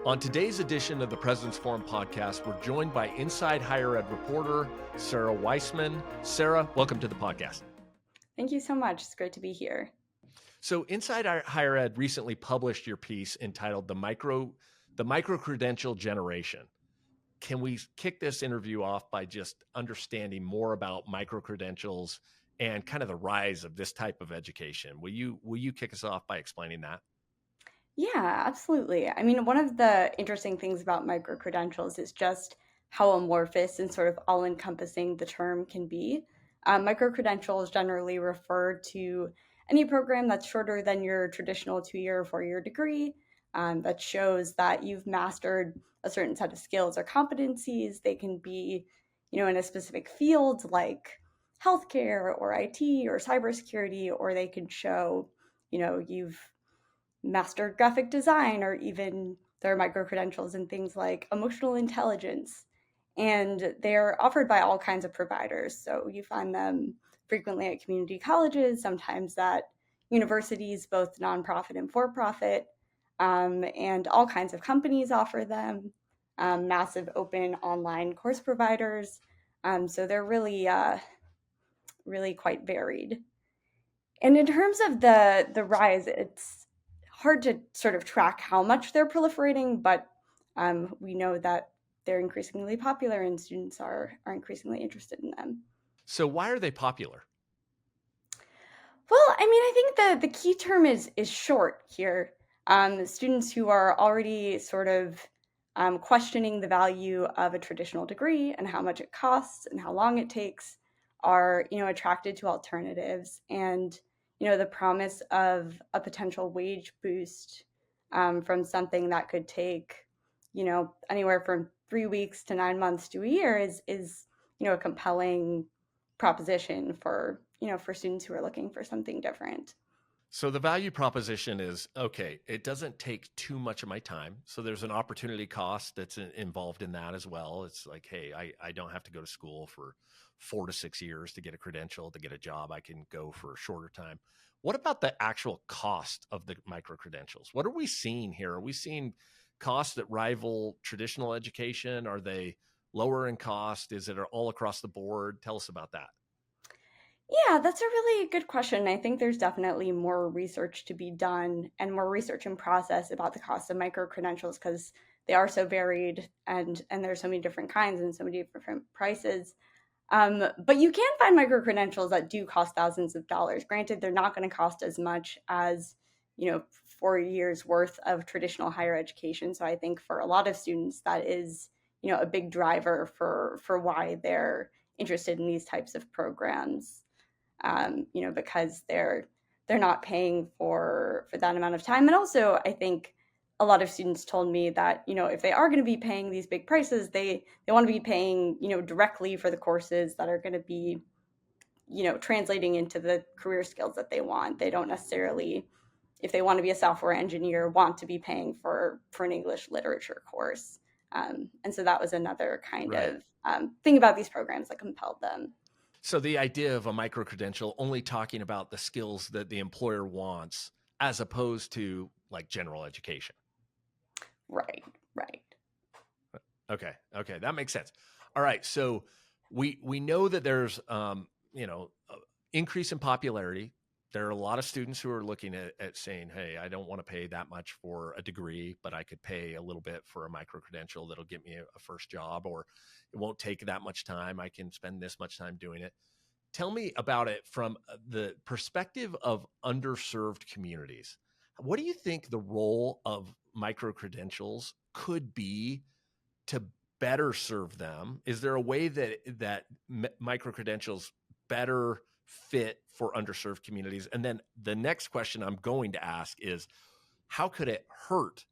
On today's edition of the President's Forum podcast, we're joined by Inside Higher Ed reporter Sarah Weissman. Sarah, welcome to the podcast. Thank you so much. It's great to be here. So Inside Higher Ed recently published your piece entitled The Micro-Credential Generation. Can we kick this interview off by just understanding more about micro-credentials and kind of the rise of this type of education? Will you kick us off by explaining that? Yeah, absolutely. I mean, one of the interesting things about micro-credentials is just how amorphous and sort of all-encompassing the term can be. Micro-credentials generally refer to any program that's shorter than your traditional 2-year or 4-year degree, that shows that you've mastered a certain set of skills or competencies. They can be, in a specific field like healthcare or IT or cybersecurity, or they can show, you've mastered graphic design, or even there are micro credentials in things like emotional intelligence. And they're offered by all kinds of providers. So you find them frequently at community colleges, sometimes at universities, both nonprofit and for profit, and all kinds of companies offer them, massive open online course providers. So they're really quite varied. And in terms of the rise, it's hard to sort of track how much they're proliferating, but we know that they're increasingly popular and students are increasingly interested in them. So why are they popular? Well, I mean, I think the key term is short here. Students who are already sort of questioning the value of a traditional degree and how much it costs and how long it takes are, attracted to alternatives. And the promise of a potential wage boost from something that could take, anywhere from 3 weeks to 9 months to a year is a compelling proposition for students who are looking for something different. So the value proposition is, okay, it doesn't take too much of my time. So there's an opportunity cost that's involved in that as well. It's like, hey, I don't have to go to school for 4 to 6 years to get a credential, to get a job. I can go for a shorter time. What about the actual cost of the micro credentials? What are we seeing here? Are we seeing costs that rival traditional education? Are they lower in cost? Is it all across the board? Tell us about that. Yeah, that's a really good question. I think there's definitely more research to be done and more research in process about the cost of micro credentials because they are so varied and there's so many different kinds and so many different prices. But you can find micro credentials that do cost thousands of dollars. Granted, they're not going to cost as much as 4 years worth of traditional higher education. So I think for a lot of students, that is a big driver for why they're interested in these types of programs. Because they're not paying for that amount of time. And also, I think a lot of students told me that, if they are going to be paying these big prices, they want to be paying, directly for the courses that are going to be, translating into the career skills that they want. They don't necessarily, if they want to be a software engineer, want to be paying for an English literature course. And so that was another kind of thing about these programs that compelled them. So the idea of a micro-credential only talking about the skills that the employer wants as opposed to like general education. Right. Okay. That makes sense. All right. So we know that there's, increase in popularity. There are a lot of students who are looking at saying, hey, I don't want to pay that much for a degree, but I could pay a little bit for a micro-credential that'll get me a first job, or it won't take that much time. I can spend this much time doing it. Tell me about it from the perspective of underserved communities. What do you think the role of micro-credentials could be to better serve them? Is there a way that micro-credentials better fit for underserved communities? And then the next question I'm going to ask is, how could it hurt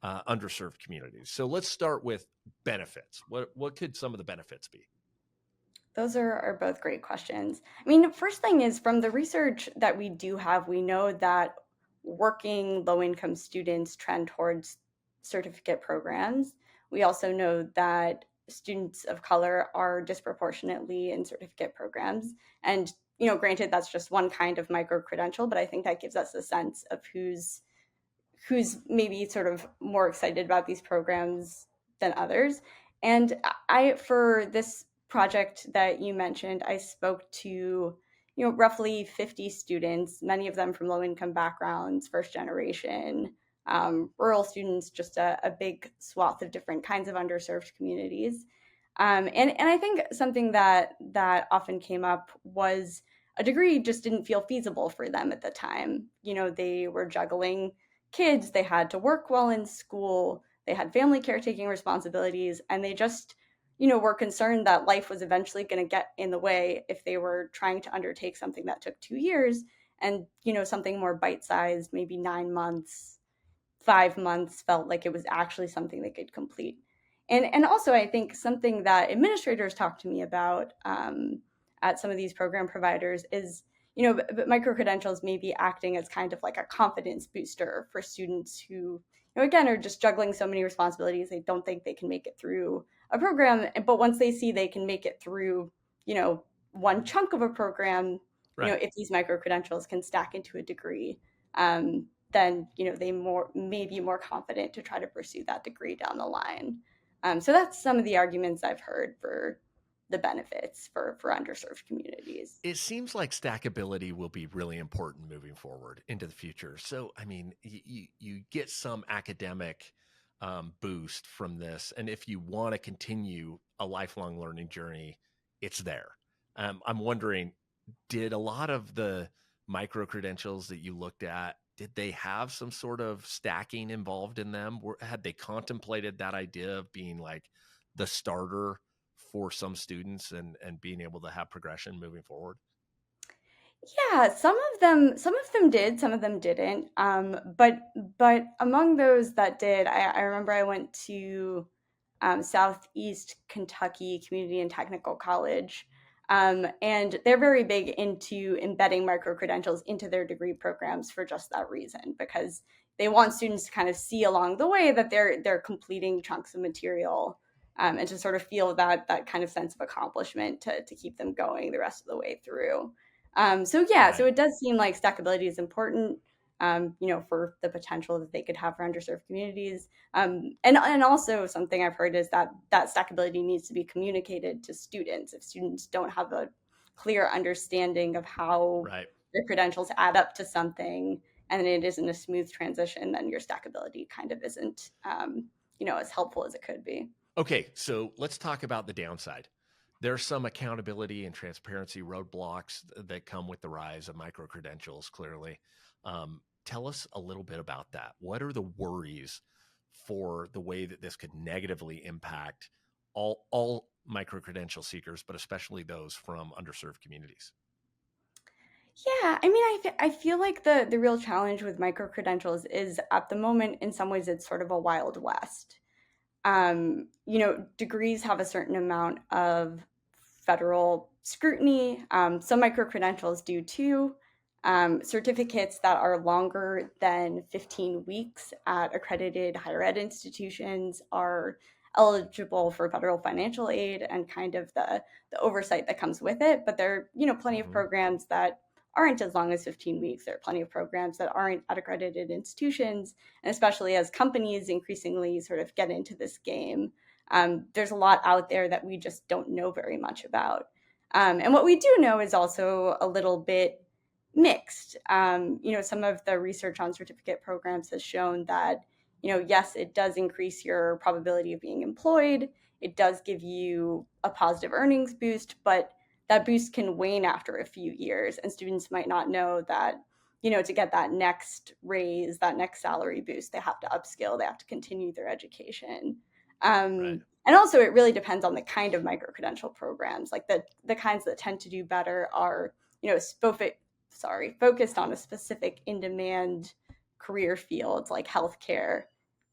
underserved communities? So let's start with benefits. What could some of the benefits be? Those are both great questions. I mean, first thing is from the research that we do have, we know that working low-income students trend towards certificate programs. We also know that students of color are disproportionately in certificate programs. And, granted, that's just one kind of micro-credential, but I think that gives us a sense of who's who's maybe sort of more excited about these programs than others. And I, for this project that you mentioned, I spoke to, roughly 50 students, many of them from low income backgrounds, first generation, rural students, just a big swath of different kinds of underserved communities. And I think something that often came up was a degree just didn't feel feasible for them at the time. They were juggling kids, they had to work while in school, they had family caretaking responsibilities, and they just, were concerned that life was eventually going to get in the way if they were trying to undertake something that took 2 years and, something more bite sized, maybe 9 months, 5 months felt like it was actually something they could complete. And also, I think something that administrators talk to me about at some of these program providers is, but micro credentials may be acting as kind of like a confidence booster for students who, again, are just juggling so many responsibilities. They don't think they can make it through a program. But once they see they can make it through, one chunk of a program, Right. if these micro credentials can stack into a degree, then they may be more confident to try to pursue that degree down the line. So that's some of the arguments I've heard for the benefits for underserved communities. It seems like stackability will be really important moving forward into the future. So, I mean, you get some academic boost from this. And if you want to continue a lifelong learning journey, it's there. I'm wondering, did a lot of the micro credentials that you looked at, did they have some sort of stacking involved in them? Had they contemplated that idea of being like the starter for some students and being able to have progression moving forward? Yeah, some of them did, some of them didn't. But among those that did, I remember I went to Southeast Kentucky Community and Technical College, and they're very big into embedding micro credentials into their degree programs for just that reason, because they want students to kind of see along the way that they're completing chunks of material, and to sort of feel that kind of sense of accomplishment to keep them going the rest of the way through. So yeah, so Right. it does seem like stackability is important, for the potential that they could have for underserved communities. And also something I've heard is that stackability needs to be communicated to students. If students don't have a clear understanding of how Right. their credentials add up to something, and it isn't a smooth transition, then your stackability kind of isn't, as helpful as it could be. Okay, so let's talk about the downside. There's some accountability and transparency roadblocks that come with the rise of micro credentials, clearly. Tell us a little bit about that. What are the worries for the way that this could negatively impact all micro credential seekers, but especially those from underserved communities? Yeah, I mean, I feel like the real challenge with micro credentials is at the moment, in some ways, it's sort of a wild west. Degrees have a certain amount of federal scrutiny. Some micro credentials do too. Certificates that are longer than 15 weeks at accredited higher ed institutions are eligible for federal financial aid and kind of the oversight that comes with it. But there are, plenty of Hmm. programs that aren't as long as 15 weeks. There are plenty of programs that aren't at accredited institutions. And especially as companies increasingly sort of get into this game, there's a lot out there that we just don't know very much about. And what we do know is also a little bit mixed. Some of the research on certificate programs has shown that, yes, it does increase your probability of being employed. It does give you a positive earnings boost, but that boost can wane after a few years. And students might not know that, to get that next raise, that next salary boost, they have to upskill, they have to continue their education. Right. And also, it really depends on the kind of micro credential programs. Like the kinds that tend to do better are, focused on a specific in-demand career field like healthcare,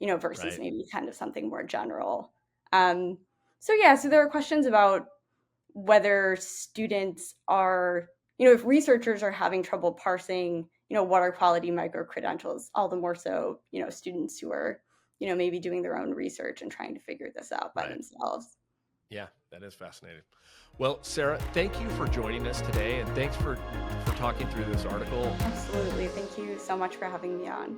versus Right. maybe kind of something more general. Um, so yeah, so there are questions about whether students are, if researchers are having trouble parsing, what are quality micro credentials, all the more so, students who are, maybe doing their own research and trying to figure this out by Right. themselves. Yeah, that is fascinating. Well, Sarah, thank you for joining us today, and thanks for talking through this article. Absolutely. Thank you so much for having me on.